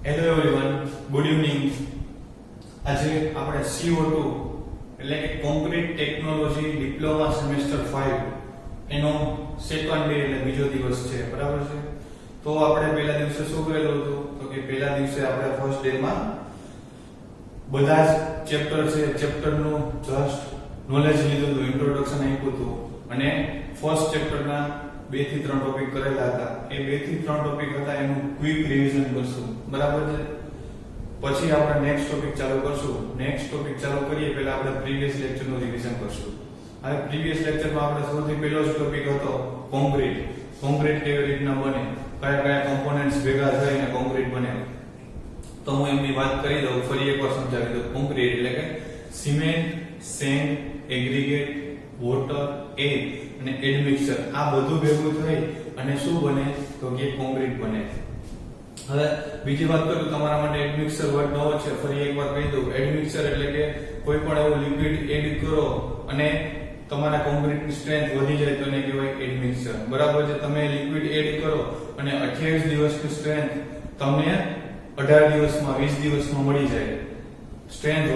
Hello everyone, good evening. આજે આપણે CO2 એટલે કે કોન્ક્રીટ ટેકનોલોજી ડિપ્લોમા સેમેસ્ટર 5 એનો સેકન્ડ ડે એટલે બીજો દિવસ છે, બરાબર છે. તો આપણે પહેલા દિવસે શું કરેલું હતું તો કે પહેલા દિવસે આપણે ફર્સ્ટ ડે માં બધા જ ચેપ્ટર છે, ચેપ્ટરનું જસ્ટ નોલેજ લીધું હતું, ઇન્ટ્રોડક્શન આપ્યું હતું અને ફર્સ્ટ ચેપ્ટરના 2 થી 3 ટોપિક કરેલા હતા. એ 2 થી 3 ટોપિક હતા એનું ક્વિક રિવિઝન કરશું, બરાબર છે. પછી આપણે નેક્સ્ટ ટોપિક ચાલુ કરશું. નેક્સ્ટ ટોપિક ચાલુ કરીએ પહેલા આપણે પ્રીવિયસ લેક્ચરનું રિવિઝન કરશું. હવે પ્રીવિયસ લેક્ચરમાં આપણે સૌથી પહેલો જ ટોપિક હતો કોન્ક્રીટ. કોન્ક્રીટ કેવી રીતના બને, કયા કયા કોમ્પોનેન્ટ્સ ભેગા થઈને કોન્ક્રીટ બને. તો હું એમની વાત કરી દઉં, ફરી એકવાર સમજાવી દઉં. કોન્ક્રીટ એટલે કે cement, send, aggregate, water, air અને એડમિક્સચર, આ બધું ભેગું થઈ અને શું બને તો કે કોન્ક્રીટ બને. હવે બીજી વાત કરું, તમારા માટે એડમિક્સચર વર્ડ નવો છે, ફરી એકવાર કહી દઉં. એડમિક્સચર એટલે કે કોઈ પણ એવું લિક્વિડ એડ કરો અને તમારા કોન્ક્રીટની સ્ટ્રેન્થ વધી જાય તો એને કહેવાય એડમિક્સચર, બરાબર છે. તમે લિક્વિડ એડ કરો અને 28 દિવસની સ્ટ્રેન્થ તમને 18 દિવસમાં 20 દિવસમાં મળી જાય. સ્ટ્રેન્થ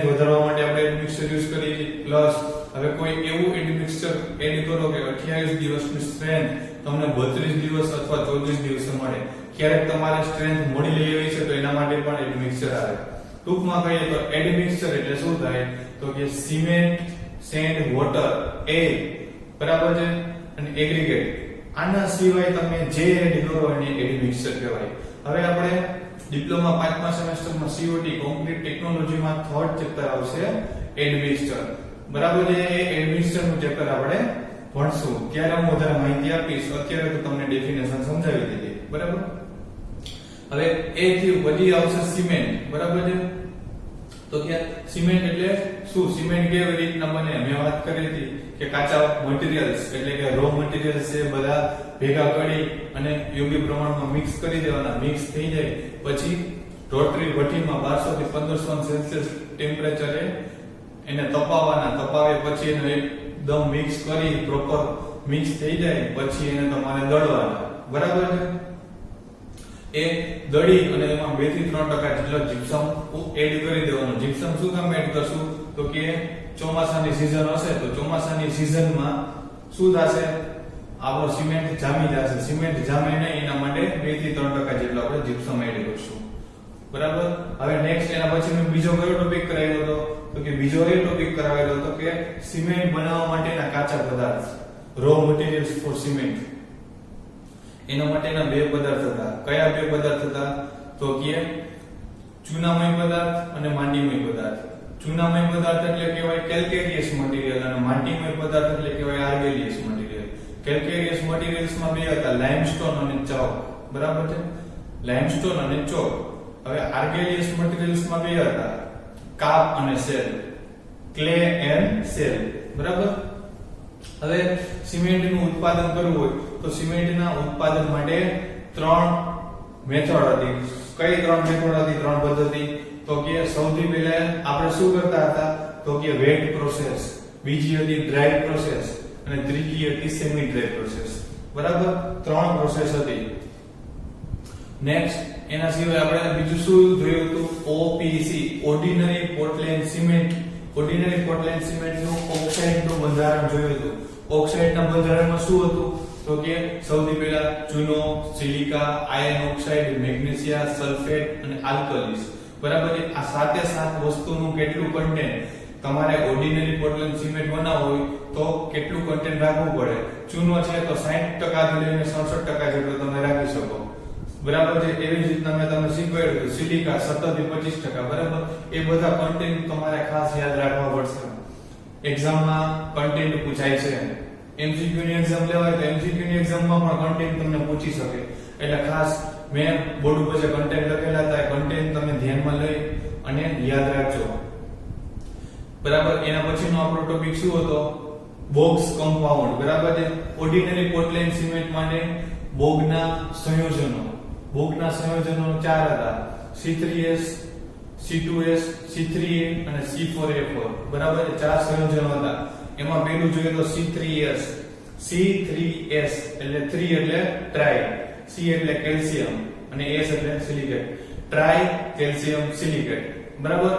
વધારવા માટે આપણે એડમિક્સચર યુઝ કરીએ છીએ. પ્લસ હવે કોઈ એવું એડમિક્સચર એડ કરો કે 28 દિવસની સ્ટ્રેન્થ તમને 32 દિવસ અથવા 34 દિવસે મળે. ક્યારેક તમારે સ્ટ્રેન્થ મોડી લઈ આવી છે તો એના માટે પણ એડમિક્સચર આવે. ટૂંકમાં કહીએ તો એડમિક્સચર એટલે શું થાય તો કે સિમેન્ટ, સેન્ડ, વોટર, એર, બરાબર છે, અને એગ્રીગેટ. આના સિવાય તમે જે એડ કરો એને એડમિક્સચર કહેવાય. હવે આપણે ડિપ્લોમા 5મા સેમેસ્ટરમાં COT કોન્ક્રીટ ટેકનોલોજીમાં થર્ડ ચેપ્ટર આવશે એડમિક્સચર, બરાબર છે. એ એડમિક્સચર નું ચેપ્ટર આપણે ભણશું. ત્યારે હું વધારે માહિતી આપીશ. અત્યારે તો તમને ડેફિનેશન સમજાવી દીધી, બરાબર. હવે એ થયું, પછી આવશે સિમેન્ટ, બરાબર છે. તો કે સિમેન્ટ એટલે શું, સિમેન્ટ કેવી રીતના બને મેં વાત કરી હતી કે કાચા મટીરીયલ્સ એટલે કે રો મટીરીયલ્સ છે બધા ભેગા કરી અને યોગ્ય પ્રમાણમાં મિક્સ કરી દેવાના. મિક્સ થઈ જાય પછી રોટરી ભઠ્ઠીમાં 1200 થી 1500 સેલ્સિયસ ટેમ્પરેચરે એને તપાવવાના. તપાવે પછી એને એકદમ મિક્સ કરી પ્રોપર મિક્સ થઈ જાય પછી એને તમારે દળવાના, બરાબર છે. એ દળી અને એમાં 2 થી 3% જેટલો જીપ્સમ એડ કરી દેવાનો. જીપ્સમ શું કામ એડ કરશું તો કે ચોમાસાની સીઝન હશે તો ચોમાસાની સીઝનમાં શું થશે, આપણો સિમેન્ટ જામી જશે. સિમેન્ટ જામે નહીં એના માટે 2 થી 3% જેટલો આપણે જીપ્સમ એડ કરશું, બરાબર. હવે નેક્સ્ટ એના પછી મેં બીજો કયો ટોપિક કરાવ્યો હતો તો કે બીજો એ ટોપિક કરાવેલો હતો કે સિમેન્ટ બનાવવા માટેના કાચા પદાર્થ, રો મટીરીયલ્સ ફોર સિમેન્ટ. એના માટેના 2 પદાર્થ હતા. કયા 2 પદાર્થ હતા તો કે ચૂનામય પદાર્થ અને માટીમય પદાર્થ. ચૂનામય પદાર્થ એટલે કહેવાય કેલ્કેરિયસ મટીરીયલ અને માટીમય પદાર્થ એટલે કહેવાય આર્ગેલિયસ મટીરીયલ. કેલ્કેરિયસ મટીરીયલ્સમાં 2 હતા, લાઇમસ્ટોન અને ચોક, બરાબર છે. લાઇમસ્ટોન અને ચોક. હવે આર્ગેલિયસ મટીરીયલ્સમાં 2 હતા, કાપ અને સેલ, ક્લે એન્ડ સેલ, બરાબર. હવે સિમેન્ટનું ઉત્પાદન કરવું હોય તો સિમેન્ટના ઉત્પાદન માટે 3 મેથડ હતી. કઈ 3 મેથડ હતી, 3 પદ્ધતિ તો કે સૌથી પહેલા આપણે શું કરતા હતા તો કે વેટ પ્રોસેસ, બીજી હતી ડ્રાય પ્રોસેસ અને ત્રીજી હતી સેમી ડ્રાય પ્રોસેસ, બરાબર. 3 પ્રોસેસ હતી. નેક્સ્ટ એના સિવાય આપણે બીજું શું જોયું હતું, OPC, ordinary Portland cement. Ordinary Portland સિમેન્ટનું ઓક્સાઇડનું બંધારણ જોયું હતું. ઓક્સાઇડના બંધારણમાં શું હતું તો કે સૌથી પહેલા ચૂનો, silica, iron oxide, magnesia, sulphate અને આલ્કલીસ, બરાબર છે. આ 7 વસ્તુનું કેટલું કન્ટેન્ટ તમારે ઓર્ડિનરી પોર્ટલેન્ડ સિમેન્ટ બનાવવું હોય તો કેટલું કન્ટેન્ટ રાખવું પડે. ચૂનો છે તો 60% થી લઈને 67% જેટલો તમે રાખી શકો, બરાબર છે. એવી જ રીતના મેં તમને શીખવાડ્યું હતું સિલિકા 17 થી 25%, બરાબર. એ બધા કન્ટેન્ટ તમારે ખાસ યાદ રાખવા પડશે. એક્ઝામમાં કન્ટેન્ટ પૂછાય છે, MCQ ની એક્ઝામ લેવાય તો MCQ ની એક્ઝામમાં પણ કન્ટેન્ટ તમને પૂછી શકે. એટલે ખાસ મેં બોર્ડ ઉપર જે કન્ટેન્ટ લખેલા હતા એ કન્ટેન્ટ તમે ધ્યાનમાં લઈ અને યાદ રાખજો, બરાબર. એના પછીનો આપણો ટોપિક શું હતો, બોક્સ કમ્પાઉન્ડ, બરાબર છે. ઓર્ડિનરી પોર્ટલેન્ડ સિમેન્ટ માટે બોગના સંયોજનો. બોગના સંયોજનો 4 હતા, C3S, C2S, C3A અને C4A4, બરાબર. 4 સંયોજનો હતા. એમાં પહેલું જોઈએ તો C3S. C3S એટલે 3 એટલે ટ્રાય, C એટલે કેલ્શિયમ, અને S એટલે સિલિકેટ, ટ્રાય કેલ્શિયમ સિલિકેટ, બરાબર,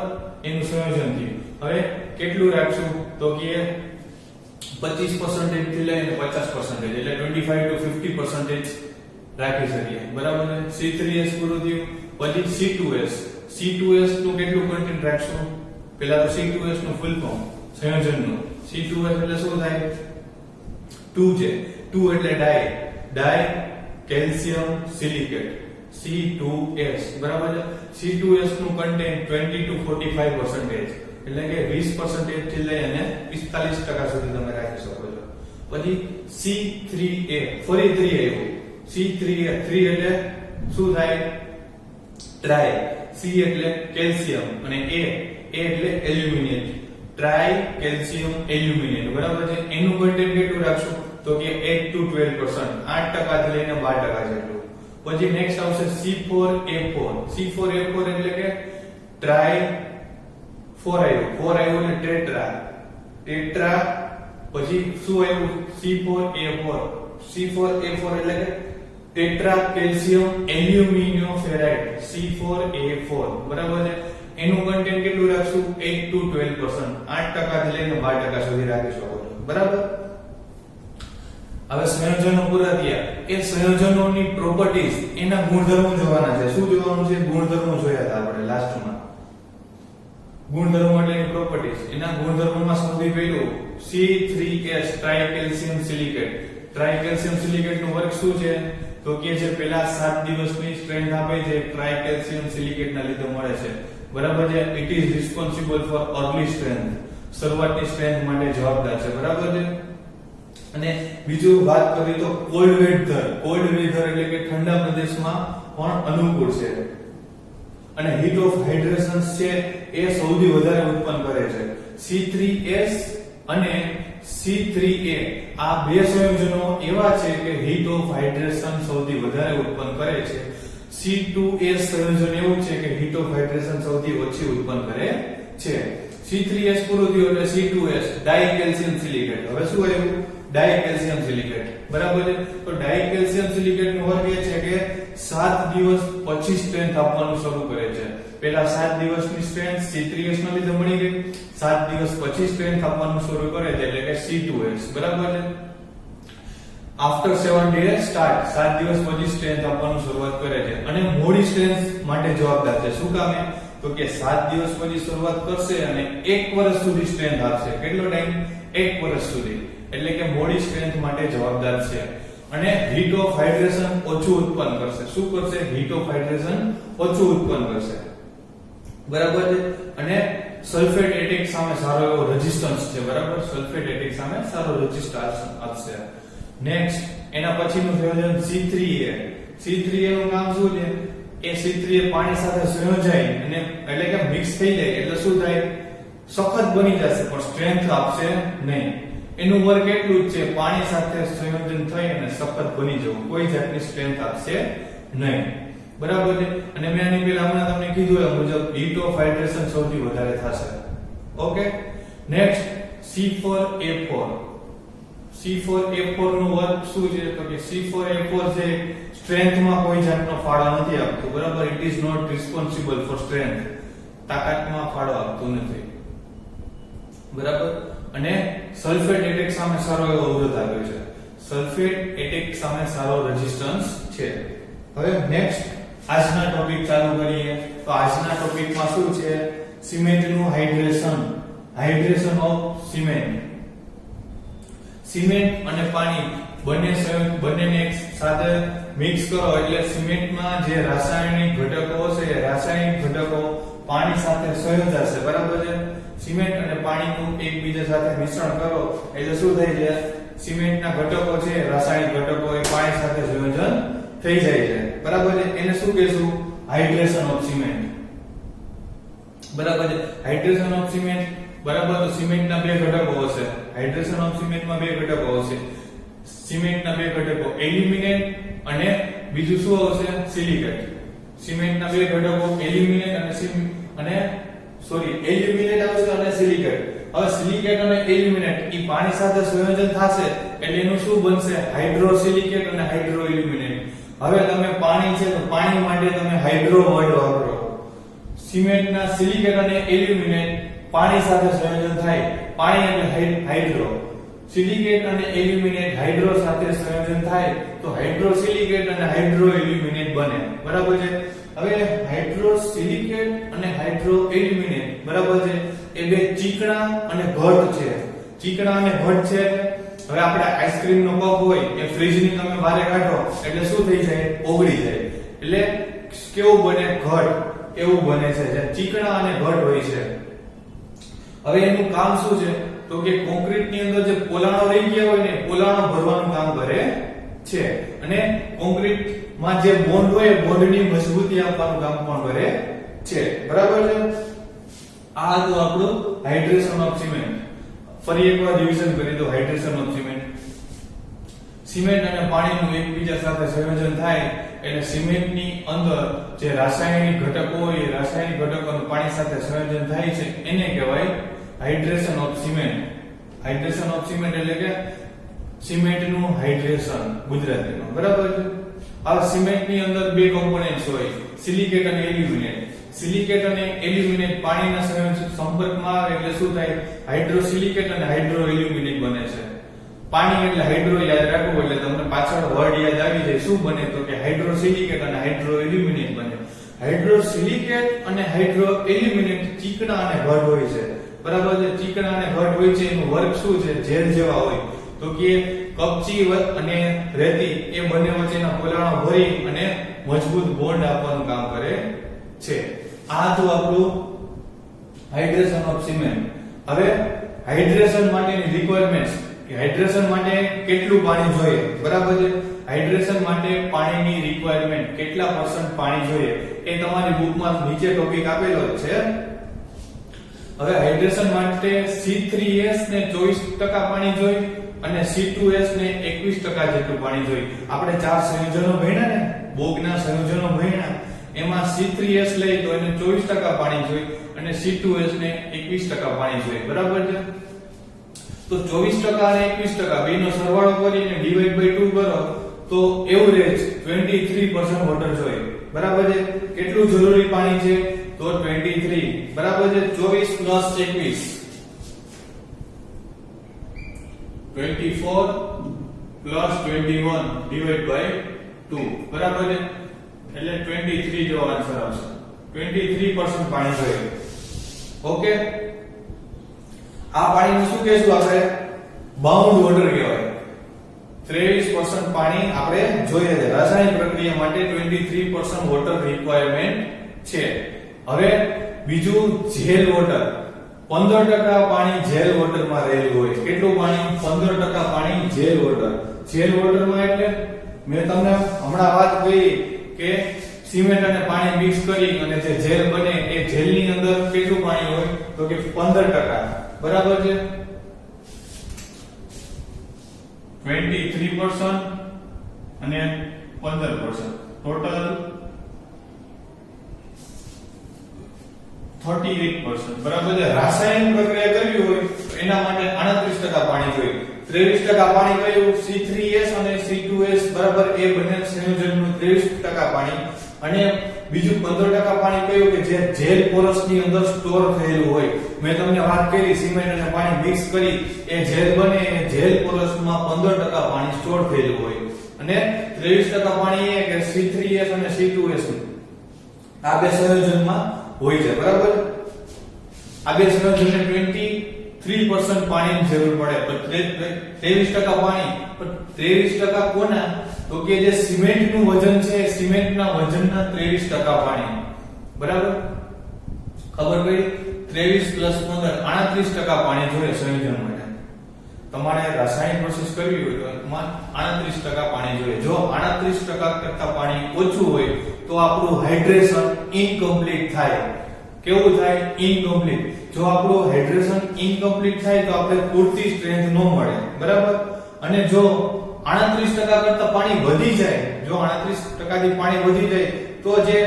એનું સંયોજન થયું. હવે કેટલું રાખશું તો કે 25% થી લઈને 50% એટલે 25 to 50% રાખી શકીએ, બરાબર ને. C3S પૂરું થયું. પછી C2S, C2S નું કેટલું કન્ટેન્ટ રાખશું? પહેલા તો C2S નું ફૂલ ફોર્મ સંયોજનનું. C2S એટલે શું થાય? 2 છે, 2 એટલે ડાઈ કેલ્શિયમ સિલિકેટ, C2S, બરાબર છે. C2S નું કન્ટેન્ટ 20 to 45% એટલે કે 20% થી લઈ અને 45% સુધી તમે રાખી શકો છો. પછી C3A, ફરી 3 આવ્યું. C3A, 3 એટલે શું થાય? ટ્રાય. C એટલે કેલ્શિયમ અને A એટલે એલ્યુમિનેટ, ટ્રાય કેલ્શિયમ એલ્યુમિનેટ, બરાબર છે. એનું કન્ટેન્ટ કેટલું રાખશું તો કે 8 to 12%, 8% થી લઈને 12% જેટલું. પછી નેક્સ્ટ આવશે C4A4, C4A4 એટલે કે ટ્રાય 4 આવ્યું એટલે ટેટ્રા. પછી શું આવ્યું? C4A4, C4A4 એટલે કે ટેટ્રા કેલ્શિયમ એલ્યુમિનોફેરાઇડ, C4A4, બરાબર છે. એનું કન્ટેન્ટ કેટલું રાખશું? 8 to 12%, 8% થી લઈને 12% સુધી રાખી શકો છો, બરાબર. હવે સંયોજનો પૂરા થયા. એ સંયોજનોની પ્રોપર્ટીઝ, એના ગુણધર્મો જોવાના છે. શું જોવાનું છે? ગુણધર્મો જોયા હતા આપણે લાસ્ટમાં. ગુણધર્મો એટલે એની પ્રોપર્ટીઝ. એના ગુણધર્મોમાં સૌથી પહેલું C3S, ટ્રાયકેલ્શિયમ સિલિકેટ. ટ્રાયકેલ્શિયમ સિલિકેટ નું વર્ક શું છે તો કે જે પેલા 7 દિવસની સ્ટ્રેન્થ આપે છે ટ્રાયકેલ્શિયમ સિલિકેટ ના લીધે મળે છે, બરાબર છે. It is responsible four early strength, શરૂઆતની સ્ટ્રેન્થ માટે જવાબદાર છે, બરાબર છે. અને બીજું વાત કરીએ તો કોલ્ડ વેધર એટલે કે ઠંડા પ્રદેશમાં પણ અનુકૂળ છે. અને હીટ ઓફ હાઇડ્રેશન છે એ સૌથી વધારે ઉત્પન્ન કરે છે. C3S અને C3A આ બે સંયોજનો એવા છે કે હીટ ઓફ હાઇડ્રેશન સૌથી વધારે ઉત્પન્ન કરે છે. C2S સંયોજન એવું છે કે હીટ ઓફ હાઇડ્રેશન સૌથી ઓછી ઉત્પન્ન કરે છે. C3S પૂરું થયું એટલે C2S, ડાઇકેલ્શિયમ સિલિકેટ. હવે શું આવ્યું? ડાઇકેલ્શિયમ સિલિકેટ, બરાબર છે. તો ડાઇકેલ્શિયમ સિલિકેટ નો વર્ગ એ છે કે 7 દિવસ પછી સ્ટ્રેન્થ આપવાનું શરૂ કરે છે. પહેલા 7 દિવસની સ્ટ્રેન્થ C3S ના લીધે મળી ગઈ, 7 દિવસ પછી સ્ટ્રેન્થ આપવાનું શરૂ કરે છે એટલે કે C2S, બરાબર છે. આફ્ટર 7 days સ્ટાર્ટ, 7 દિવસ પછી સ્ટ્રેન્થ આપવાનું શરૂઆત કરે છે. અને મોડી સ્ટ્રેન્થ માટે જવાબદાર છે. શું કામે? તો કે 7 દિવસ પછી શરૂઆત કરશે અને 1 વર્ષ સુધી સ્ટ્રેન્થ આપશે. કેટલો ટાઈમ? 1 વર્ષ સુધી. એટલે કે મોડી સ્ટ્રેન્થ માટે જવાબદાર છે. અને હીટ ઓફ હાઇડ્રેશન ઓછું ઉત્પન્ન કરશે. શું કરશે? હીટ ઓફ હાઇડ્રેશન ઓછું ઉત્પન્ન કરશે, બરાબર છે. અને સલ્ફેટ એટેક સામે સારો એવો રેઝિસ્ટન્સ છે, બરાબર. સલ્ફેટ એટેક સામે સારો રેઝિસ્ટન્સ આપશે. નેક્સ્ટ એના પછીનું સંયોજન C3A. C3A નું કામ શું છે? એ C3A પાણી સાથે સંયોજાય અને એટલે કે મિક્સ થઈ જાય એટલે શું થાય? સખત બની જશે પણ સ્ટ્રેન્થ આપશે નહીં. એનું વર્ક એટલું જ છે, પાણી સાથે સંયોજન થઈ અને સખત બની જવું, કોઈ જાતની સ્ટ્રેન્થ આપશે નહીં, બરાબર છે. અને મેં આની પહેલા હમણાં તમને કીધું એ મુજબ હીટ ઓફ હાઇડ્રેશન સૌથી વધારે થશે. ઓકે. Next C4A4. C4A4 નું વર્ક શું છે તો કે C4A4 છે સ્ટ્રેન્થમાં કોઈ જાતનો ફાળો નથી આપતું, બરાબર. It is not responsible for strength, તાકાતમાં ફાળો આપતું નથી, બરાબર. અને સલ્ફેટ એટેક સામે સારો એવો અવરોધ આપ્યો છે. સલ્ફેટ એટેક સામે સારો રેઝિસ્ટન્સ છે. હવે નેક્સ્ટ આજના ટોપિક ચાલુ કરીએ. તો આજના ટોપિકમાં શું છે? સિમેન્ટનું હાઇડ્રેશન ઓફ સિમેન્ટ. સિમેન્ટ અને પાણી બંનેને એક સાથે મિક્સ કરો એટલે સિમેન્ટમાં જે રાસાયણિક ઘટકો હશે એ રાસાયણિક ઘટકો પાણી સાથે સંયોજાશે, બરાબર છે. સિમેન્ટ અને પાણીનું એકબીજા સાથે મિશ્રણ કરો એટલે શું થાય છે? સિમેન્ટના ઘટકો છે, રાસાયણિક ઘટકો એ પાણી સાથે સંયોજન થઈ જાય છે, બરાબર છે. એને શું કહેશું? હાઇડ્રેશન ઓફ સિમેન્ટ, બરાબર છે. હાઇડ્રેશન ઓફ સિમેન્ટ, બરાબર. તો સિમેન્ટના બે ઘટકો હશે. હાઇડ્રેશન ઓફ સિમેન્ટમાં બે ઘટકો હશે. સિમેન્ટના બે ઘટકો એલ્યુમિનેટ અને બીજું શું આવશે? સિલિકેટ. સિમેન્ટના બે ઘટકો એલ્યુમિનેટ અને એલ્યુમિનેટ આવશે અને સિલિકેટ. હવે સિલિકેટ અને એલ્યુમિનેટ ઈ પાણી સાથે સંયોજન થશે એટલે એનું શું બનશે? હાઇડ્રોસિલિકેટ અને હાઇડ્રોએલ્યુમિનેટ. હવે તમે પાણી પાણી છે તો પાણી માટે તમે હાઇડ્રો વર્ડ વાપરો. સિમેન્ટના સિલિકેટ અને એલ્યુમિનેટ પાણી સાથે સંયોજન થાય. પાણી એટલે હાઇડ્રો. સિલિકેટ અને એલ્યુમિનેટ હાઇડ્રો સાથે સંયોજન થાય તો હાઇડ્રો સિલિકેટ અને હાઇડ્રો એલ્યુમિનેટ બને. બરાબર છે. હવે હાઇડ્રો સિલિકેટ અને હાઇડ્રો એલ્યુમિનેટ બરાબર છે એ બે ચીકણા અને ઘટ છે. ચીકણા અને ઘટ છે. હવે આપણે આઈસ્ક્રીમ નો કપ હોય એ ફ્રીજ ની તમે બહાર કાઢો એટલે શું થઈ જાય? ઓગળી જાય. એટલે કેવું બને? ઘટ એવું બને છે જે ચીકણા અને ઘટ હોય છે. હવે એનું કામ શું છે? તો કે કોન્ક્રીટ ની અંદર જે પોલાણો રહી ગયા હોય ને પોલાણો ભરવાનું કામ કરે છે અને કોન્ક્રીટ માં જે બોન્ડ હોય બોન્ડ ની મજબૂતી આપવાનું કામ પણ કરે છે. બરાબર છે. આ તો આપણું હાઇડ્રેશન ઓફ સિમેન્ટ. ફરી એકવાર રિવિઝન કરી દો. Hydration of cement. સિમેન્ટ અને પાણીનું એકબીજા સાથે સંયોજન થાય એટલે સિમેન્ટની અંદર જે રાસાયણિક ઘટકો હોય એ રાસાયણિક ઘટકોનું પાણી સાથે સંયોજન થાય છે એને કહેવાય hydration of cement. Hydration of cement એટલે કે સિમેન્ટનું હાઇડ્રેશન ગુજરાતીમાં. બરાબર છે. આ સિમેન્ટની અંદર બે કોમ્પોનેન્ટ્સ હોય સિલિકેટ અને એલ્યુમિનેટ. સિલિકેટ અને એલ્યુમિનેટ પાણીના સંપર્કમાં આવે એટલે શું થાય? હાઇડ્રોસિલિકેટ અને હાઇડ્રો એલ્યુમિનેટ બને છે. પાણી એટલે હાઇડ્રો યાદ રાખવું એટલે તમને પાછળ વર્ડ યાદ આવી જાય. શું બને? તો કે હાઇડ્રોસિલિકેટ અને હાઇડ્રો એલ્યુમિનેટ બને. હાઇડ્રોસિલિકેટ અને હાઇડ્રો એલ્યુમિનેટ ચીકણા અને ઘટ હોય છે. બરાબર છે. ચીકણા અને ઘટ હોય છે એનું વર્ક શું છે? જેલ જેવા હોય. તો કે કપચી અને રેતી એ બંને વચ્ચેના પોલાણો ભરી અને મજબૂત બોન્ડ આપવાનું કામ કરે છે. આ તો આપણું હાઇડ્રેશન ઓફ સિમેન્ટ. હવે હાઇડ્રેશન માટેની રિક્વાયરમેન્ટ્સ કે હાઇડ્રેશન માટે કેટલું પાણી જોઈએ? બરાબર છે. હાઇડ્રેશન માટે પાણીની રિક્વાયરમેન્ટ કેટલા % પાણી જોઈએ એ તમારી બુકમાં નીચે ટોપિક આપેલો છે. હવે હાઇડ્રેશન માટે C3S ને 24% પાણી જોઈએ અને C2S ને 21% જેટલું પાણી જોઈએ. આપણે 4 સંયોજનો ભણ્યા ને બોગના સંયોજનો ભણ્યા એમાં C3S લઈ તો એને 24% પાણી જોઈએ અને C2S ને 21% પાણી જોઈએ. બરાબર છે. તો 24% અને 21% બેનો સરવાળો કરીને ડિવાઇડ બાય 2 કરો તો એવરેજ 23% વોટર જોઈએ. બરાબર છે. કેટલું જરૂરી પાણી છે? તો 23. બરાબર છે. 24 + 21 24 + 21 ડિવાઇડ બાય 2. બરાબર છે. એટલે 23 જેવો આન્સર આવશે. 23% પાણી જોઈએ. ઓકે. આ પાણીને શું કહેશું આપણે? બાઉન્ડ વોટર કહેવાય. 23% પાણી આપણે જોઈએ છે. રાસાયણિક પ્રક્રિયા માટે 23% વોટર રિક્વાયરમેન્ટ છે. હવે બીજું જેલ વોટર. 15% પાણી જેલ વોટરમાં રહેલું હોય. કેટલું પાણી? 15% પાણી જેલ વોટર. જેલ વોટરમાં એટલે મેં તમને હમણાં વાત કરી કે સિમેન્ટ અને પાણી મિક્સ કરી અને જે જેલ બને એ જેલની અંદર કેટલું પાણી હોય? તો કે 15%. બરાબર છે. 23% અને 15%. ટોટલ 38%. બરાબર છે. રાસાયણિક પ્રક્રિયા કરવી હોય એના માટે 38% પાણી જોઈએ. 23% પાણી કયું? C3S અને C2S બરાબર એ બંને સંયોજનનું 23% પાણી અને બીજું 15% પાણી કયું કે જે જેલ પોરસની અંદર સ્ટોર થયેલું હોય. મેં તમને વાત કરી સિમેન્ટ અને પાણી મિક્સ કરી એ જેલ બને એ જેલ પોરસમાં 15% પાણી સ્ટોર થયેલું હોય અને 23% પાણી એ કે C3S અને C2S આ બે સંયોજનમાં હોય છે. બરાબર. આ બે સંયોજનને 23% પાણીની જરૂર પડે. 23% પાણી પણ 23% કોના? તો કે જે સિમેન્ટનું વજન છે સિમેન્ટના વજનના 23% પાણી. બરાબર. ખબર પડી? 23 + 15 38% પાણી જોઈએ સંયોજન માટે. તમારે રાસાયણિક પ્રોસેસ કરવી હોય તો એમાં 38% પાણી જોઈએ. જો 38% કરતા પાણી ઓછું હોય તો આપણું હાઇડ્રેશન ઇનકમ્પ્લીટ થાય. કેવું થાય? ઇનકમ્પ્લીટ. જો આપણું હાઇડ્રેશન ઇનકમ્પ્લીટ થાય તો આપણે પૂરતી સ્ટ્રેન્થ ન મળે. બરાબર. અને જો 38% કરતા પાણી વધી જાય, જો 38% થી પાણી વધી જાય તો જે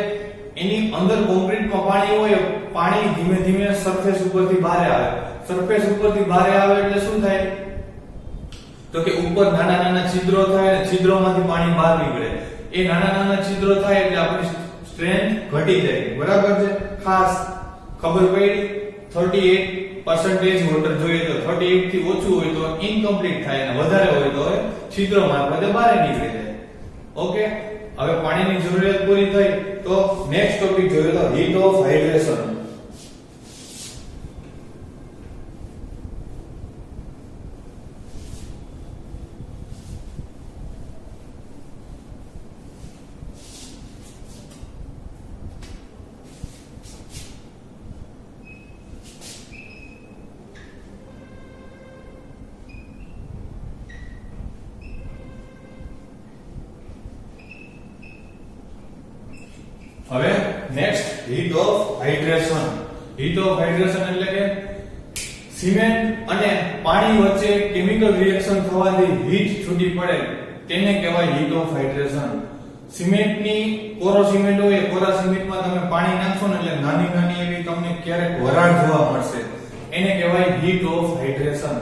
એની અંદર કોન્ક્રીટમાં પાણી હોય પાણી ધીમે ધીમે સરફેસ ઉપરથી બહાર આવે. સરફેસ ઉપરથી બહાર આવે એટલે શું થાય? તો કે ઉપર નાના નાના છિદ્રો થાય અને છિદ્રોમાંથી પાણી બહાર નીકળે. એ નાના નાના છિદ્રો થાય એટલે આપણી સ્ટ્રેન્થ ઘટી જાય, બરાબર છે. ખાસ ખબર પડી 38% વોટર જોઈએ તો 38 થી ઓછું હોય તો ઇનકમ્પ્લીટ થાય અને વધારે હોય તો છિદ્રો મારફતે બહાર નીકળી જાય. ઓકે, હવે પાણીની જરૂરિયાત પૂરી થઈ તો નેક્સ્ટ ટોપિક જોઈએ તો હીટ ઓફ હાઇડ્રેશન. હવે next heat of hydration. Heat of hydration એટલે કે સિમેન્ટ અને પાણી વચ્ચે કેમિકલ રિએક્શન થવાથી હીટ છૂટી પડે તેને કહેવાય હીટ ઓફ હાઇડ્રેશન. સિમેન્ટની કોરો સિમેન્ટ હોય, કોરા સિમેન્ટમાં તમે પાણી નાખશો ને એટલે નાની નાની એવી તમને ક્યારેક વરાળ જોવા મળશે, એને કહેવાય હીટ ઓફ હાઇડ્રેશન.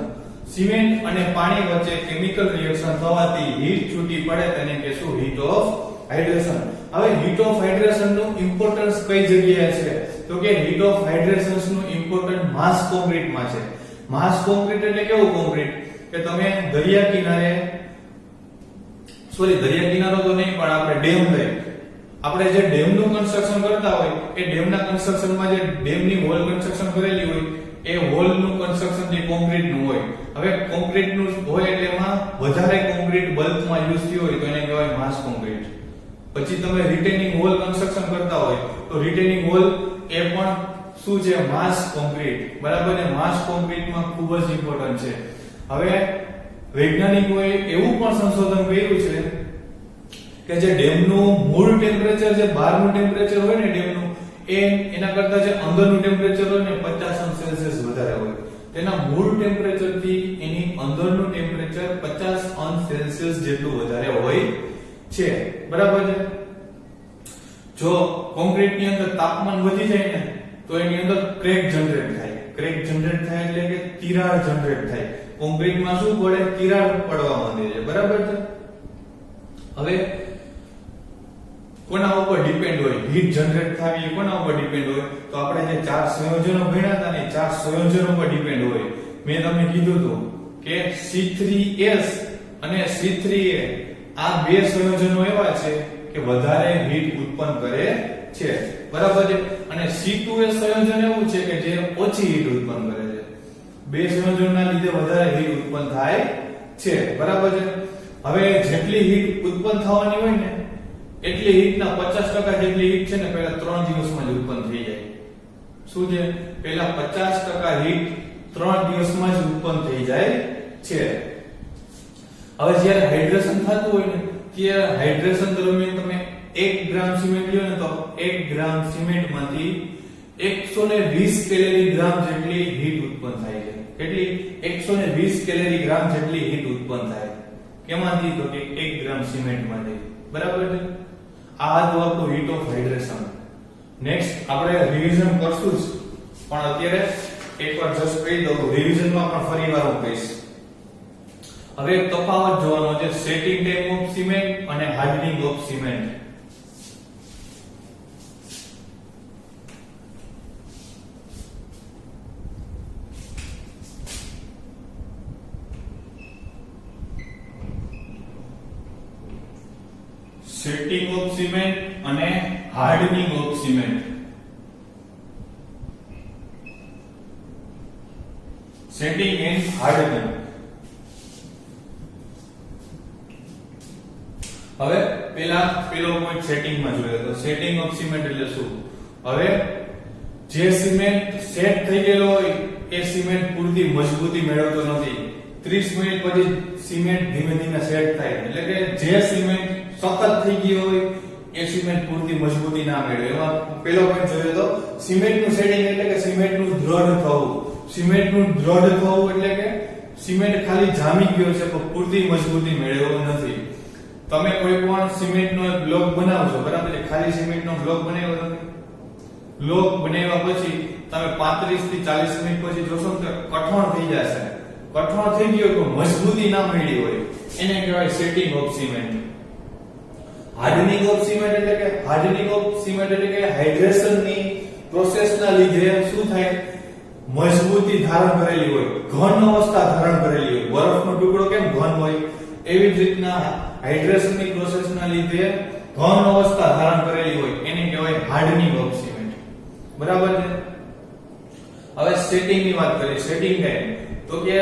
સિમેન્ટ અને પાણી વચ્ચે કેમિકલ રિએક્શન થવાથી હીટ છૂટી પડે તેને કહેશું હીટ ઓફ હાઇડ્રેશન. હવે હીટ ઓફ હાઇડ્રેશન નું ઇમ્પોર્ટન્સ કઈ જગ્યાએ છે તો કે હીટ ઓફ હાઇડ્રેશન નું ઇમ્પોર્ટન્સ માસ કોન્ક્રીટ માં છે. માસ કોન્ક્રીટ એટલે કેવું કોન્ક્રીટ કે તમે દરિયા કિનારે દરિયા કિનારો તો નહીં પણ આપણે ડેમ લઈ, આપણે જે ડેમ નું કન્સ્ટ્રક્શન કરતા હોય એ ડેમ ના કન્સ્ટ્રક્શન માં જે ડેમ ની વોલ કન્સ્ટ્રક્શન કરેલી હોય એ વોલ નું કન્સ્ટ્રક્શન જે કોન્ક્રીટ નું હોય. હવે કોન્ક્રીટ નું હોય એટલે એમાં વધારે કોન્ક્રીટ બલ્કમાં યુઝ થયું હોય તો એને કહેવાય માસ કોન્ક્રીટ. પછી તમે રિટેનિંગ વોલ કન્સ્ટ્રક્શન કરતા હોય તો રિટેનિંગ વોલ એ પણ શું છે માસ કોન્ક્રીટ, બરાબર ને. માસ કોન્ક્રીટમાં ખૂબ જ ઇમ્પોર્ટન્ટ છે. હવે વૈજ્ઞાનિકોએ એવું પણ સંશોધન કર્યું છે કે જે ડેમનું મૂળ ટેમ્પરેચર જે બહારનું ટેમ્પરેચર હોય ને ડેમનું એના કરતા જે અંદરનું ટેમ્પરેચર હોય ને 50°C વધારે હોય. તેના મૂળ ટેમ્પરેચર થી એની અંદરનું ટેમ્પરેચર 50°C જેટલું વધારે હોય છે, બરાબર છે. જો કોન્ક્રીટની અંદર તાપમાન વધી જાય ને તો એની અંદર ક્રેક જનરેટ થાય. ક્રેક જનરેટ થાય એટલે કે તિરાડ જનરેટ થાય. કોન્ક્રીટમાં શું પડે? તિરાડ પડવા માંડે છે, બરાબર છે. હવે કોના ઉપર ડિપેન્ડ હોય હીટ જનરેટ થવી? એ કોના ઉપર ડિપેન્ડ હોય? તો આપણે જે ચાર સંયોજનો ભણ્યા હતા ને, ચાર સંયોજનો પર ડિપેન્ડ હોય. મેં તમને કીધું હતું કે C3S અને C3A આ બે સંયોજનો એવા છે કે વધારે હીટ ઉત્પન્ન કરે છે, બરાબર છે. અને C2S સંયોજન એવું છે કે જે ઓછી હીટ ઉત્પન્ન કરે છે. બે સંયોજનના લીધે વધારે હીટ ઉત્પન્ન થાય છે, બરાબર છે. હવે જેટલી હીટ ઉત્પન્ન થવાની હોય ને એટલી હીટના 50% જેટલી હીટ છે ને પહેલા 3 દિવસમાં જ ઉત્પન્ન થઈ જાય. શું છે? પહેલા 50% હીટ 3 દિવસમાં જ ઉત્પન્ન થઈ જાય છે. હવે જ્યારે હાઇડ્રેશન થતું હોય ને ત્યારે હાઇડ્રેશન દરમિયાન તમે 1 ગ્રામ સિમેન્ટ લ્યો ને તો 1 ગ્રામ સિમેન્ટમાંથી 120 કેલરી ગ્રામ જેટલી હીટ ઉત્પન્ન થાય છે. કેટલી? 120 કેલરી ગ્રામ જેટલી હીટ ઉત્પન્ન થાય. કેમાંથી? તો કે 1 ગ્રામ સિમેન્ટમાંથી, બરાબર છે. આ હતું આપણું હીટ ઓફ હાઇડ્રેશન. નેક્સ્ટ આપણે રિવિઝન કરશું જ, પણ અત્યારે એકવાર જસ્ટ કહી દઉં, રિવિઝનમાં પણ ફરીવાર હું કહીશ. હવે એક તફાવત જોવાનો છે સેટિંગ ટાઈમ ઓફ સિમેન્ટ અને hardening of cement. Setting of cement અને hardening of cement. Setting and hardening. હવે પેલો પોઈન્ટ સેટિંગ માં જોયો તો સેટિંગ ઓફ સિમેન્ટ એટલે શું? હવે જે સિમેન્ટ સેટ થઈ ગયેલો હોય એ સિમેન્ટ પૂરતી મજબૂતી મેળવતો નથી. 30 મિનિટ પછી સિમેન્ટ ધીમે ધીમે સેટ થાય. એટલે કે જે સિમેન્ટ સખત થઈ ગયો હોય એ સિમેન્ટ પૂરતી મજબૂતી ના મેળવે. એમાં પેલો પોઈન્ટ જોયો તો સિમેન્ટનું સેટિંગ એટલે કે સિમેન્ટનું દ્રઢ થવું. સિમેન્ટનું દ્રઢ થવું એટલે કે સિમેન્ટ ખાલી જામી ગયો છે પણ પૂરતી મજબૂતી મેળવ્યો નથી. તમે કોઈ પણ સિમેન્ટનો એક બ્લોક બનાવજો, બરાબર છે. ખાલી સિમેન્ટનો બ્લોક બનાવ્યો તમે, બ્લોક બનાવ્યા પછી તમે 35 થી 40 મિનિટ પછી જોશો તો કઠણ થઈ જશે. કઠણ થઈ ગયો તો મજબૂતી ના મળી હોય એને કહેવાય setting of cement. Hardening of cement એટલે કે હાઇડ્રેશન ની પ્રોસેસ ના લીધે શું થાય, મજબૂતી ધારણ કરેલી હોય, ઘન અવસ્થા ધારણ કરેલી હોય. બરફનો ટુકડો કેમ ઘન હોય, એવી જ રીતના હાઇડ્રેશન ની પ્રોસેસ ના લીધે ઘન અવસ્થા ધારણ કરેલી હોય એને કહેવાય હાર્ડનિંગ ઓફ સિમેન્ટ. બરાબર છે. હવે સેટિંગ ની વાત કરીએ. સેટિંગ ટાઈમ તો કે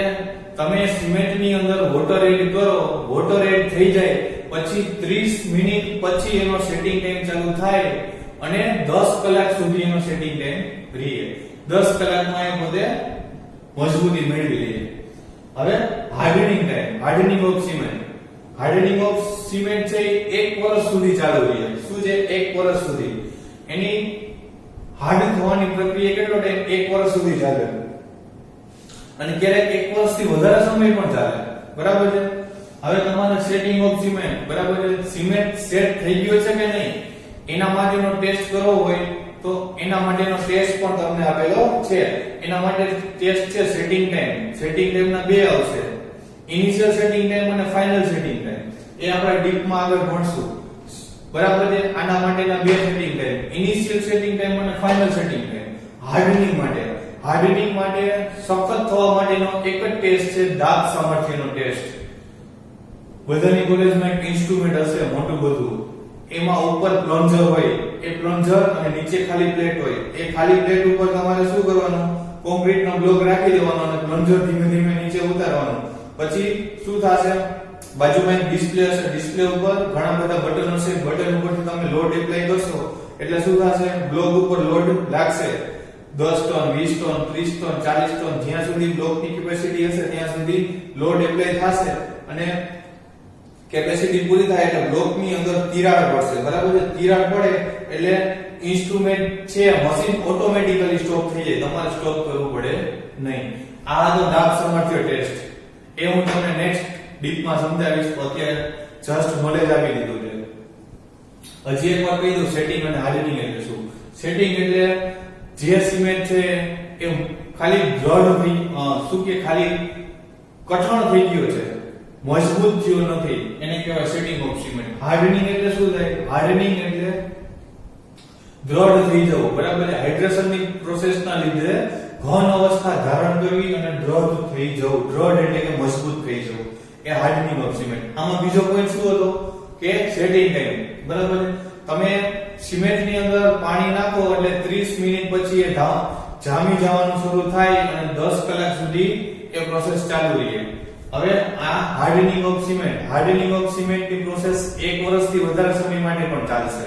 તમે સિમેન્ટ ની અંદર વોટર એડ કરો, વોટર એડ થઈ જાય પછી 30 મિનિટ પછી એનો સેટિંગ ટાઈમ ચાલુ થાય અને 10 કલાક સુધી એનો સેટિંગ ટાઈમ રહે. 10 કલાકમાં એ પોતે મજબૂતી મેળવી લે. હવે hardening time, hardening of cement. Hardening of cement છે 1 વર્ષ સુધી ચાલુ રહે. શું છે? 1 વર્ષ સુધી. એની હાર્ડ થવાની પ્રક્રિયા કેટલો ટાઈમ? 1 વર્ષ સુધી ચાલે. અને ક્યારેક 1 વર્ષથી વધારે સમય પણ ચાલે. બરાબર છે. હવે તમારે સેટિંગ ઓફ સિમેન્ટ, બરાબર છે, સિમેન્ટ સેટ થઈ ગયો છે કે નહીં એના માટેનો ટેસ્ટ કરવો હોય તો એના માટેનો ટેસ્ટ પણ તમને આપેલો છે. એના માટે ટેસ્ટ છે સેટિંગ ટાઈમ. સેટિંગ ટાઈમ ના બે આવશે, ઇનિશિયલ સેટિંગ ટાઈમ અને ફાઇનલ સેટિંગ ટાઈમ. એ આપણે ડીપમાં આગળ ભણશું. બરાબર છે. આના માટેના બે setting time, initial setting time અને ફાઇનલ સેટિંગ ટાઈમ. હાર્ડનિંગ માટે સખત થવા માટેનો એક જ ટેસ્ટ છે દાબ સામર્થ્યનો ટેસ્ટ. બધાની કોલેજમાં એક ઇન્સ્ટ્રુમેન્ટ હશે મોટું બધું, એમાં ઉપર પ્લન્જર હોય, એ પ્લન્જર અને નીચે ખાલી પ્લેટ હોય. એ ખાલી પ્લેટ ઉપર તમારે શું કરવાનું? કોન્ક્રીટનો બ્લોક રાખી દેવાનો અને પ્લન્જર ધીમે ધીમે નીચે ઉતારવાનું. પછી શું થશે? બાજુમાં એક ડિસ્પ્લે હશે, ડિસ્પ્લે ઉપર ઘણા બધા બટન હશે. બટન ઉપરથી તમે લોડ એપ્લાય કરશો એટલે શું થશે? બ્લોક ઉપર લોડ લાગશે. 10 ટન, 20 ટન, 30 ટન, 40 ટન, જ્યાં સુધી બ્લોકની કેપેસિટી હશે ત્યાં સુધી લોડ એપ્લાય થશે અને કેપેસિટી પૂરી થાય એટલે બ્લોકની અંદર તિરાડ પડશે. બરાબર છે. તિરાડ પડે એટલે ઇન્સ્ટ્રુમેન્ટ છે, મશીન ઓટોમેટિકલી સ્ટોપ થઈ જાય, તમારે સ્ટોપ કરવું પડે નહીં. આ તો દાબ સામર્થ્ય ટેસ્ટ. એ હું તમને નેક્સ્ટ ડીપમાં સમજાવીશ. અત્યારે જસ્ટ નોલેજ આપી દીધું છે. હજી એકવાર કહી દઉં સેટિંગ અને હાર્ડનિંગ એટલે શું. સેટિંગ એટલે જે સિમેન્ટ છે એ ખાલી દ્રઢ થઈ, શું કે ખાલી કઠણ થઈ ગયો છે, મજબૂત થયો નથી, એને કહેવાય સેટિંગ ઓફ સિમેન્ટ. હાર્ડનિંગ એટલે શું થાય? હાર્ડનિંગ એટલે દ્રઢ થઈ જવું. બરાબર. હાઇડ્રેશનની પ્રોસેસના લીધે ઘન અવસ્થા ધારણ કરવી અને દ્રઢ થઈ જવું. દ્રઢ એટલે કે મજબૂત થઈ જવું, એ હાર્ડનિંગ ઓફ સિમેન્ટ. આમાં બીજો પોઈન્ટ શું હતો કે સેટિંગ ટાઈમ. બરાબર. તમે સિમેન્ટની અંદર પાણી નાખો એટલે 30 મિનિટ પછી એ જામી જવાનું શરૂ થાય અને 10 કલાક સુધી એ પ્રોસેસ ચાલુ રહે. હવે આ hardening of cement, hardening of સિમેન્ટની પ્રોસેસ 1 વર્ષથી વધારે સમય માટે પણ ચાલશે.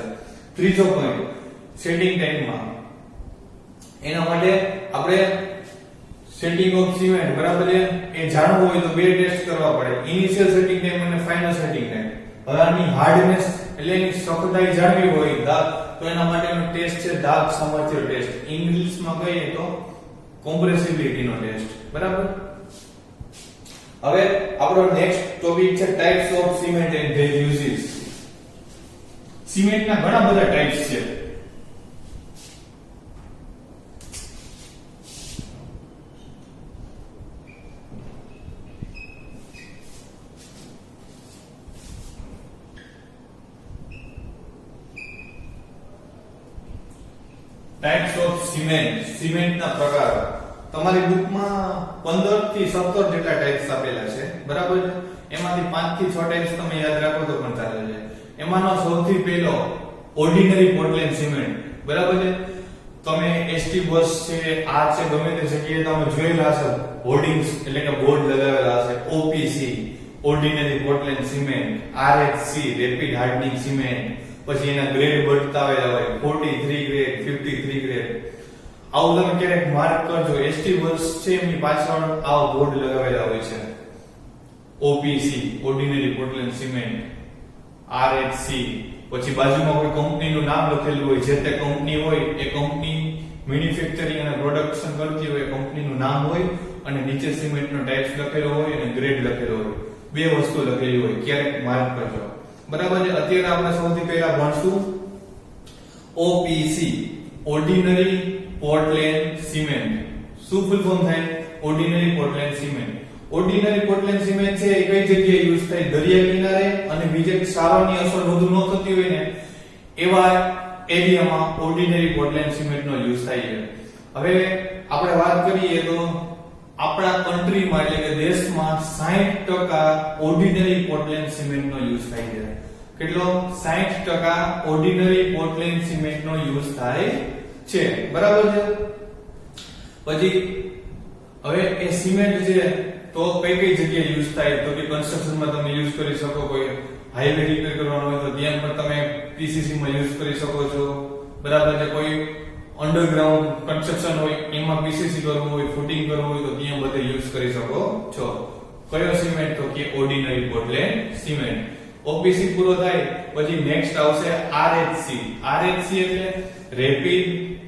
ત્રીજો પોઈન્ટ સેટિંગ ટાઈમમાં, એના માટે આપણે સેટિંગ ઓફ સિમેન્ટ, બરાબર છે, એ જાણવું હોય તો બે ટેસ્ટ કરવા પડે, ઇનિશિયલ સેટિંગ ટાઈમ અને ફાઇનલ સેટિંગ ટાઈમ. હવે આની હાર્ડનેસ એટલે એની સખતાઈ જાણવી હોય દાબ તો એના માટેનો ટેસ્ટ છે દાબ સામર્થ્ય ટેસ્ટ. ઇંગ્લિશમાં કહીએ તો કોમ્પ્રેસિબિલિટીનો ટેસ્ટ. બરાબર. હવે આપણો નેક્સ્ટ ટોપિક છે types of cement and their uses. સિમેન્ટના ઘણા બધા ટાઇપ્સ છે. ટાઇપ્સ ઓફ સિમેન્ટ, સિમેન્ટના પ્રકાર. તમારી બુકમાં 15 થી 17 જેટલા ટાઇપ્સ આપેલા છે. બરાબર છે. એમાંથી 5 થી 6 ટાઇપ્સ તમે યાદ રાખો તો પણ ચાલે છે. એમાંનો સૌથી પહેલો ઓર્ડિનરી પોર્ટલેન્ડ સિમેન્ટ. બરાબર છે. તમે એસટી બસ છે, આ છે, ગમે તે જગ્યાએ તમે જોયેલા હશે હોર્ડિંગ્સ એટલે કે બોર્ડ લગાવેલા હશે. OPC ordinary Portland cement, RHC rapid hardening cement, પછી એના ગ્રેડ બતાવેલા હોય 43 ગ્રેડ, 53 ગ્રેડ. આવું તમે ક્યારેક માર્ક કરજો. એસટી બસ છે એમની પાછળ આવો બોર્ડ લગાવેલા હોય છે. ઓપીસી ઓર્ડિનરી પોર્ટલેન્ડ સિમેન્ટ, આરએચસી, પછી બાજુમાં કોઈ કંપનીનું નામ લખેલું હોય, જે તે કંપની હોય એ કંપની મેન્યુફેક્ચરિંગ અને પ્રોડક્શન કરતી હોય કંપનીનું નામ હોય અને નીચે સિમેન્ટનો ટાઇપ્સ લખેલો હોય અને ગ્રેડ લખેલો હોય. બે વસ્તુ લખેલી હોય, ક્યારેક માર્ક કરજો. બરાબર છે. અત્યારે આપણે સૌથી પહેલા ભણશું ઓપીસી ઓર્ડિનરી પોર્ટલેન્ડ સિમેન્ટ. શું ફૂલ ફોર્મ થાય? Ordinary Portland cement. Ordinary Portland cement છે એ કઈ જગ્યાએ યુઝ થાય? દરિયા કિનારે અને બીજે ક્ષારોની અસર વધુ ન થતી હોય ને એવા એરિયામાં ઓર્ડિનરી પોર્ટલેન્ડ સિમેન્ટનો યુઝ થાય છે. હવે આપણે વાત કરીએ તો આપણા કન્ટ્રીમાં એટલે કે દેશમાં 60% ઓર્ડિનરી પોર્ટલેન્ડ સિમેન્ટનો યુઝ થાય છે. કેટલો? 60% ઓર્ડિનરી પોર્ટલેન્ડ સિમેન્ટનો યુઝ થાય છે. બરાબર છે? પછી હવે એ સિમેન્ટ છે તો કઈ કઈ જગ્યાએ યુઝ થાય? તો કે કન્સ્ટ્રક્શનમાં તમે યુઝ કરી શકો, કોઈ હાઈવે રિપેર કરવાનો હોય તો ત્યાં પણ તમે પીસીસી માં યુઝ કરી શકો છો. બરાબર છે? કોઈ અંડરગ્રાઉન્ડ કન્સ્ટ્રક્શન હોય એમાં પીસીસી કરવું હોય, ફૂટિંગ કરવું હોય તો ત્યાં બધે યુઝ કરી શકો છો. કયો સિમેન્ટ? તો કે ઓર્ડિનરી પોર્ટલેન્ડ સિમેન્ટ. ઓપીસી પૂરો થાય પછી નેક્સ્ટ આવશે આરએચસી. આરએચસી એટલે rapid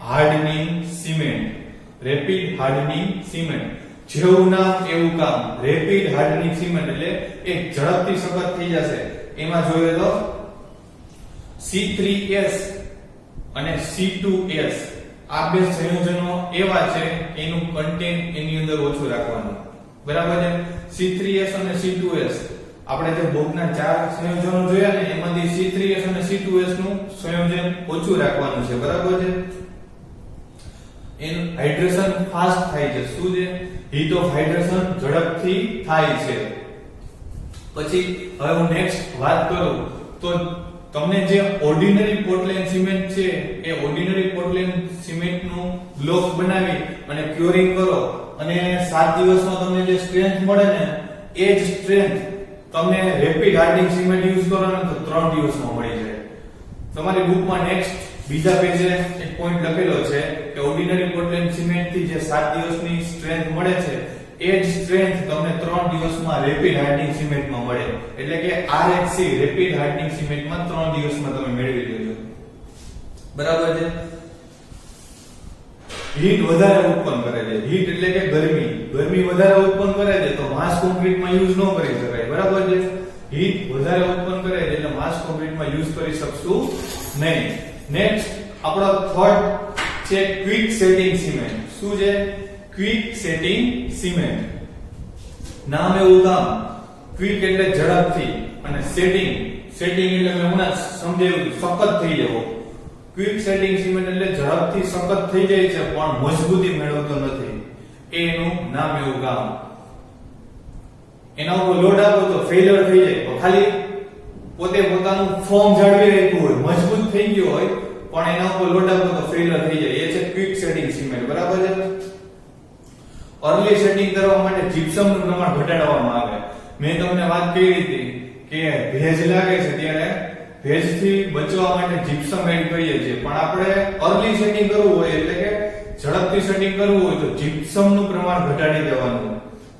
hardening cement. Rapid hardening cement. જેવું નામ એવું કામ. રેપિડ હાર્ડનિંગ સિમેન્ટ એટલે એ ઝડપથી સખત થઈ જશે. એમાં જોઈએ તો C3S અને C2S આ બે સંયોજનો એવા છે એનું કન્ટેન્ટ એની અંદર ઓછું રાખવાનું. બરાબર છે? C3S અને C2S આપણે જે બોક્સના 4 સંયોજનો જોયા ને એમાંથી C3S અને C2S નું સંયોજન ઓછું રાખવાનું છે. બરાબર છે? એનું હાઇડ્રેશન ફાસ્ટ થાય છે. શું છે? હીટ ઓફ હાઇડ્રેશન ઝડપથી થાય છે. પછી હવે હું નેક્સ્ટ વાત કરું તો તમને જે ઓર્ડિનરી પોર્ટલેન્ડ સિમેન્ટ છે એ ઓર્ડિનરી પોર્ટલેન્ડ સિમેન્ટનું બ્લોક બનાવી અને ક્યોરિંગ કરો અને 7 દિવસમાં તમને જે સ્ટ્રેન્થ મળે ને એ જ સ્ટ્રેન્થ તમને રેપિડ હાર્ડનિંગ સિમેન્ટ યુઝ કરો ને તો 3 દિવસમાં મળી જાય. તમારી બુકમાં નેક્સ્ટ બીજા પેજે એક પોઈન્ટ લખેલો છે કે ઓર્ડિનરી પોર્ટલેન્ડ સિમેન્ટ થી જે 7 દિવસની સ્ટ્રેન્થ મળે છે એ જ સ્ટ્રેન્થ તમને 3 દિવસમાં રેપિડ હાર્ડનિંગ સિમેન્ટમાં મળે. એટલે કે આરએચસી રેપિડ હાર્ડનિંગ સિમેન્ટમાં 3 દિવસમાં તમે મેળવી લેજો. બરાબર છે? હીટ વધારે ઉત્પન્ન કરે છે. હીટ એટલે કે ગરમી વધારે ઉત્પન્ન કરે છે તો માસ કોન્ક્રીટમાં યુઝ ન કરી શકાય. બરાબર છે? હીટ વધારે ઉત્પન્ન કરે છે એટલે માસ કોન્ક્રીટમાં યુઝ કરી શકશું નહીં. નેક્સ્ટ આપણો થર્ડ છે ક્વિક સેટિંગ સિમેન્ટ. શું છે? Quick setting cement. નામ એવું કામ. ક્વિક એટલે ઝડપથી અને સેટિંગ એટલે મેં હમણાં સમજાવ્યું સખત થઈ જવો. ક્વિક સેટિંગ સિમેન્ટ એટલે ઝડપથી સખત થઈ જાય છે પણ મજબૂતી મેળવતો નથી. એનું નામ એવું કામ. એના ઉપર લોડ આપો તો ફેલિયર થઈ જાય તો ખાલી પોતે પોતાનું ફોર્મ જાળવી રાખ્યું હોય, મજબૂત થઈ ગયો હોય પણ એના ઉપર લોડ આપો તો ફેલિયર થઈ જાય. એ છે ક્વિક સેટિંગ સિમેન્ટ. બરાબર છે? અર્લી સેટિંગ કરવા માટે જીપ્સમનું પ્રમાણ ઘટાડવામાં આવે. મેં તમને વાત કરી હતી કે ભેજ લાગે છે ત્યારે ભેજથી બચવા માટે જીપ્સમ એડ કરીએ છીએ પણ આપણે અર્લી સેટિંગ કરવું હોય એટલે કે ઝડપથી સેટિંગ કરવું હોય તો જીપ્સમનું પ્રમાણ ઘટાડી દેવાનું.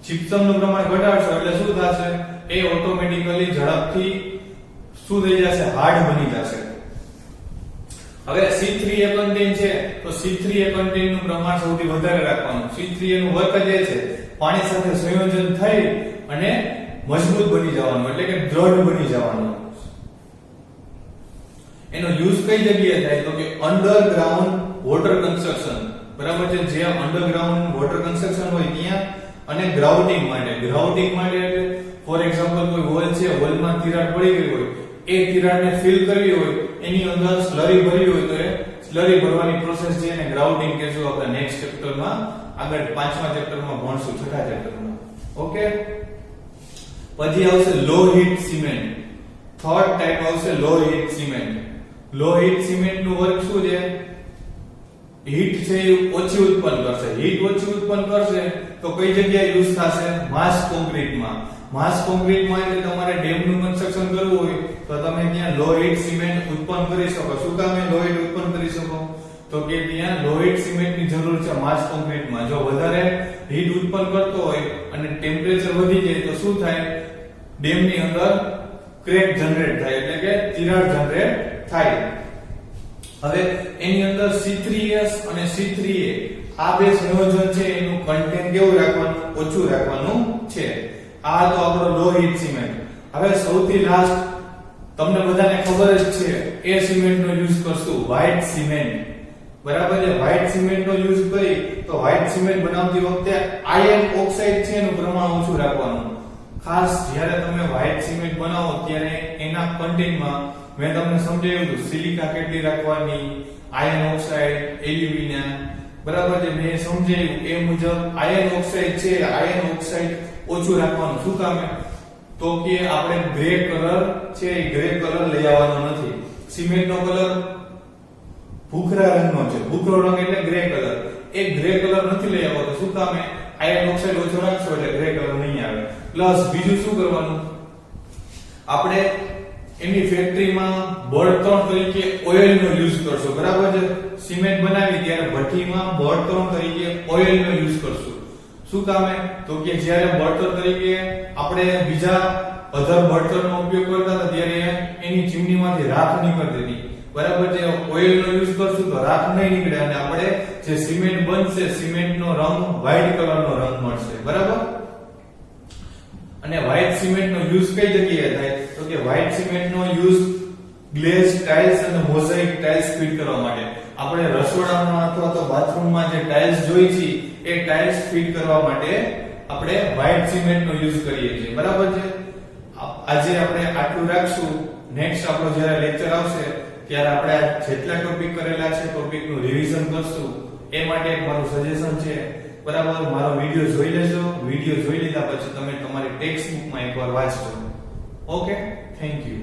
જીપ્સમનું પ્રમાણ ઘટાડશો એટલે શું થશે? એ ઓટોમેટિકલી ઝડપથી શું થઈ જશે? હાર્ડ બની જશે. હવે C3A કન્ટેન્ટ છે તો C3A કન્ટેન્ટ નું પ્રમાણ સૌથી વધારે રાખવાનું. C3A નું વર્ક જ છે પાણી સાથે સંયોજન થઈ અને મજબૂત બની જવાનું એટલે કે દ્રઢ બની જવાનું. એનો યુઝ કઈ જગ્યાએ થાય? તો કે અંડરગ્રાઉન્ડ વોટર કન્સ્ટ્રક્શન. બરાબર છે? જે અંડરગ્રાઉન્ડ વોટર કન્સ્ટ્રક્શન હોય ત્યાં અને ગ્રાઉટિંગ માટે. ગ્રાઉટિંગ માટે એટલે ફોર એક્ઝામ્પલ કોઈ વોલ છે, વોલમાં તિરાડ પડી ગઈ હોય, એ તિરાડને ફિલ કરવી હોય, એની અંદર સ્લરી ભરવી હોય તો એ સ્લરી ભરવાની પ્રોસેસ છે એને ગ્રાઉટિંગ કહેશું. આપણે નેક્સ્ટ ચેપ્ટરમાં આગળ 5મા ચેપ્ટરમાં ભણશું, 6થા ચેપ્ટરમાં. ઓકે? પછી આવશે લો હીટ સિમેન્ટ. થર્ડ ટાઈપ આવશે લો હીટ સિમેન્ટ. લો હીટ સિમેન્ટ નું વર્ક શું છે? હીટ છે એ ઓછી ઉત્પન્ન કરશે. હીટ ઓછી ઉત્પન્ન કરશે તો કઈ જગ્યાએ યુઝ થશે? માસ કોન્ક્રીટમાં. માસ કોન્ક્રીટમાં એટલે તમારે ડેમનું કન્સ્ટ્રક્શન કરવું હોય તો તમે ત્યાં લો હીટ સિમેન્ટ ઉત્પન્ન કરી શકો. શું કામ લો હીટ ઉત્પન્ન કરી શકો? તો કે ત્યાં લો હીટ સિમેન્ટની જરૂર છે માસ કોન્ક્રીટમાં. જો વધારે હીટ ઉત્પન્ન કરતો હોય અને ટેમ્પરેચર વધી જાય તો શું થાય? ડેમની અંદર ક્રેક જનરેટ થાય એટલે કે તિરાડ જનરેટ થાય. હવે એની અંદર C3S અને C3A આ બે સંયોજન છે એનું કન્ટેન્ટ કેવું રાખવાનું? ઓછું રાખવાનું છે. આ તો આપણો લો હીટ સિમેન્ટ. હવે સૌથી લાસ્ટ તમને બધાને ખબર જ છે એ સિમેન્ટનો યુઝ કરશું વ્હાઇટ સિમેન્ટ. બરાબર છે. વ્હાઇટ સિમેન્ટનો યુઝ કરી તો વ્હાઇટ સિમેન્ટ બનાવતી વખતે આયર્ન ઓક્સાઇડ છે એનું પ્રમાણ ઓછું રાખવાનું. ખાસ જ્યારે તમે વ્હાઇટ સિમેન્ટ બનાવો ત્યારે એના કન્ટેન્ટમાં મેં તમને સમજાવ્યું હતું સિલિકા કેટલી રાખવાની, આયર્ન ઓક્સાઇડ, એલ્યુમિના, બરાબર છે. મેં સમજાવ્યું એ મુજબ આયર્ન ઓક્સાઇડ છે, આયર્ન ઓક્સાઇડ ઓછું રાખવાનું. શું કામ? તો કે આપણે ગ્રે કલર છે એ ગ્રે કલર લઈ આવવાનો નથી. સિમેન્ટનો કલર ભૂખરા રંગનો છે, ભૂખરો રંગ એટલે ગ્રે કલર. એ ગ્રે કલર નથી લઈ આવવાનો. શું કામ? આયર્ન ઓક્સાઇડ ઓછો રાખશો એટલે ગ્રે કલર નહીં આવે. પ્લસ બીજું શું કરવાનું, આપણે એની ફેક્ટરીમાં બળતણ તરીકે ઓઇલનો યુઝ કરશો. બરાબર છે. સિમેન્ટ બનાવી ત્યારે ભઠ્ઠીમાં બળતણ તરીકે ઓઇલનો યુઝ કરશું. શું કામ? તો કે જ્યારે બળતણ તરીકે આપણે બીજા અધર બળતણનો ઉપયોગ કરતા હતા ત્યારે એની ચીમનીમાંથી રાખ નીકળતી હતી. બરાબર છે. ઓઇલનો યુઝ કરશું તો રાખ નહીં નીકળે અને આપણે જે સિમેન્ટ બનશે સિમેન્ટનો રંગ વ્હાઇટ કલરનો રંગ મળશે. બરાબર. અને વ્હાઇટ સિમેન્ટનો યુઝ કઈ જગ્યાએ થાય? તો કે વ્હાઇટ સિમેન્ટનો યુઝ ગ્લેઝ ટાઇલ્સ અને મોઝાઇક ટાઇલ્સ ફિટ કરવા માટે. આપણે રસોડામાં અથવા તો બાથરૂમમાં જે ટાઇલ્સ જોઈ છે એ ટાઇલ્સ ફિટ કરવા માટે આપણે વ્હાઇટ સિમેન્ટનો યુઝ કરીએ છીએ. બરાબર છે. આજે આપણે આટલું રાખશું. નેક્સ્ટ આપણો જ્યારે લેક્ચર આવશે ત્યારે આપણે જેટલા ટોપિક કરેલા છે ટોપિકનું રિવિઝન કરશું. એ માટે મારું સજેશન છે, બરાબર, મારો વિડિયો જોઈ લેજો. વિડિયો જોઈ લીધા પછી તમે તમારી ટેક્સ્ટ બુકમાં એકવાર વાંચજો. Okay, thank you.